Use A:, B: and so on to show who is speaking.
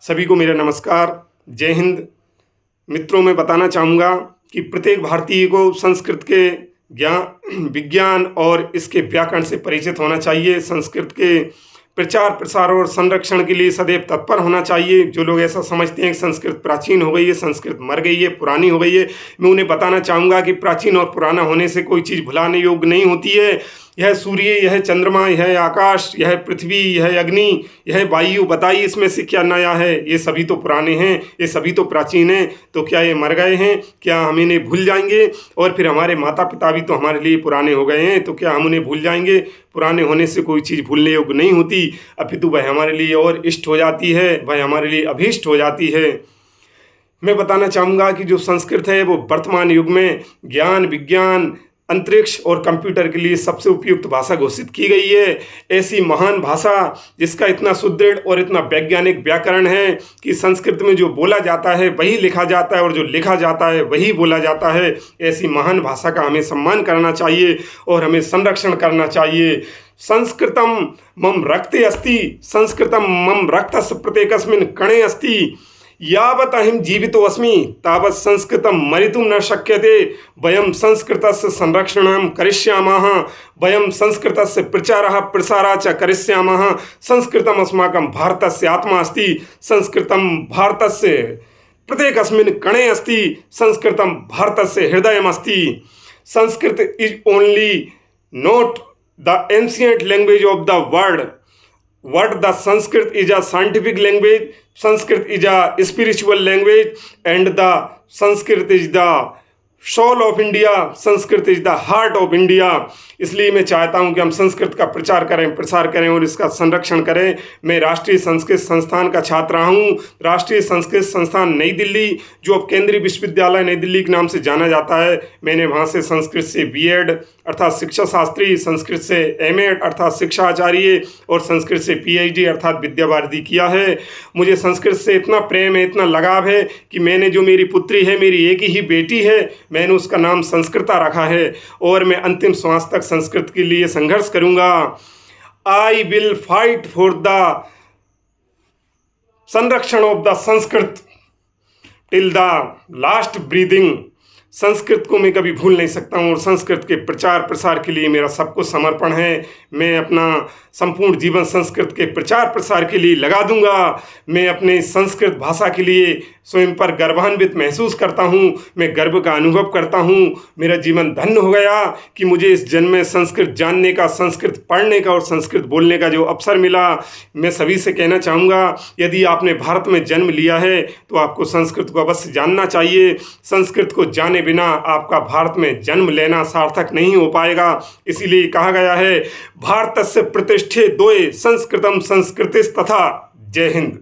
A: सभी को मेरा नमस्कार। जय हिंद। मित्रों, मैं बताना चाहूँगा कि प्रत्येक भारतीय को संस्कृत के ज्ञान विज्ञान और इसके व्याकरण से परिचित होना चाहिए। संस्कृत के प्रचार प्रसार और संरक्षण के लिए सदैव तत्पर होना चाहिए। जो लोग ऐसा समझते हैं कि संस्कृत प्राचीन हो गई है, संस्कृत मर गई है, पुरानी हो गई है, मैं उन्हें बताना चाहूँगा कि प्राचीन और पुराना होने से कोई चीज़ भुलाने योग्य नहीं होती है। यह सूर्य, यह चंद्रमा, यह आकाश, यह पृथ्वी, यह अग्नि, यह वायु, बताइए इसमें से क्या नया है? ये सभी तो पुराने हैं, ये सभी तो प्राचीन हैं। तो क्या ये मर गए हैं? क्या हम इन्हें भूल जाएंगे? और फिर हमारे माता पिता भी तो हमारे लिए पुराने हो गए हैं, तो क्या हम उन्हें भूल जाएंगे? पुराने होने से कोई चीज़ भूलने योग्य नहीं होती, अपितु वह हमारे लिए और इष्ट हो जाती है, वह हमारे लिए अभीष्ट हो जाती है। मैं बताना चाहूँगा कि जो संस्कृत है वो वर्तमान युग में ज्ञान, विज्ञान, अंतरिक्ष और कंप्यूटर के लिए सबसे उपयुक्त भाषा घोषित की गई है। ऐसी महान भाषा जिसका इतना सुदृढ़ और इतना वैज्ञानिक व्याकरण है कि संस्कृत में जो बोला जाता है वही लिखा जाता है और जो लिखा जाता है वही बोला जाता है। ऐसी महान भाषा का हमें सम्मान करना चाहिए और हमें संरक्षण करना चाहिए। संस्कृतम मम रक्ते अस्ति, संस्कृतम मम रक्तस्य प्रत्येकस्मिन् कणे अस्ति, यावत् अहं जीवितोऽस्मि तावत् संस्कृतं मरितुं न शक्यते। वयं संस्कृतस्य संरक्षणं करिष्यामः, वयं संस्कृतस्य प्रचारः प्रसारः च करिष्यामः। संस्कृतम् अस्माकं भारतस्य आत्मा अस्ति, संस्कृतं भारतस्य प्रत्येकस्मिन् कणे अस्ति, संस्कृतं भारतस्य हृदयमस्ति। Sanskrit is only not the ancient language of the world. What the Sanskrit is a scientific language, Sanskrit is a spiritual language, and the Sanskrit is the soul of India, Sanskrit is the heart of India. इसलिए मैं चाहता हूं कि हम संस्कृत का प्रचार करें, प्रसार करें और इसका संरक्षण करें। मैं राष्ट्रीय संस्कृत संस्थान का छात्र हूं। राष्ट्रीय संस्कृत संस्थान नई दिल्ली, जो अब केंद्रीय विश्वविद्यालय नई दिल्ली के नाम से जाना जाता है, मैंने वहां से संस्कृत से बीएड अर्थात शिक्षा शास्त्री, संस्कृत से एमएड अर्थात शिक्षा आचार्य और संस्कृत से पीएचडी अर्थात विद्या वारिधि किया है। मुझे संस्कृत से इतना प्रेम है, इतना लगाव है कि मैंने जो मेरी पुत्री है, मेरी एक ही बेटी है, मैंने उसका नाम संस्कृता रखा है और मैं अंतिम श्वास तक संस्कृत के लिए संघर्ष करूंगा। I will fight for the संरक्षण of the Sanskrit till the last breathing. Sanskrit को मैं कभी भूल नहीं सकता हूँ और संस्कृत के प्रचार प्रसार के लिए मेरा सब कुछ समर्पण है। मैं अपना संपूर्ण जीवन संस्कृत के प्रचार प्रसार के लिए लगा दूंगा। मैं अपने संस्कृत भाषा के लिए स्वयं पर गर्वान्वित महसूस करता हूँ, मैं गर्व का अनुभव करता हूँ। मेरा जीवन धन्य हो गया कि मुझे इस जन्म में संस्कृत जानने का, संस्कृत पढ़ने का और संस्कृत बोलने का जो अवसर मिला। मैं सभी से कहना चाहूँगा, यदि आपने भारत में जन्म लिया है तो आपको संस्कृत को अवश्य जानना चाहिए। संस्कृत को जाने बिना आपका भारत में जन्म लेना सार्थक नहीं हो पाएगा। इसीलिए कहा गया है, भारतस्य प्रतिष्ठे द्वे संस्कृतम संस्कृतिस्तथा। जय हिंद।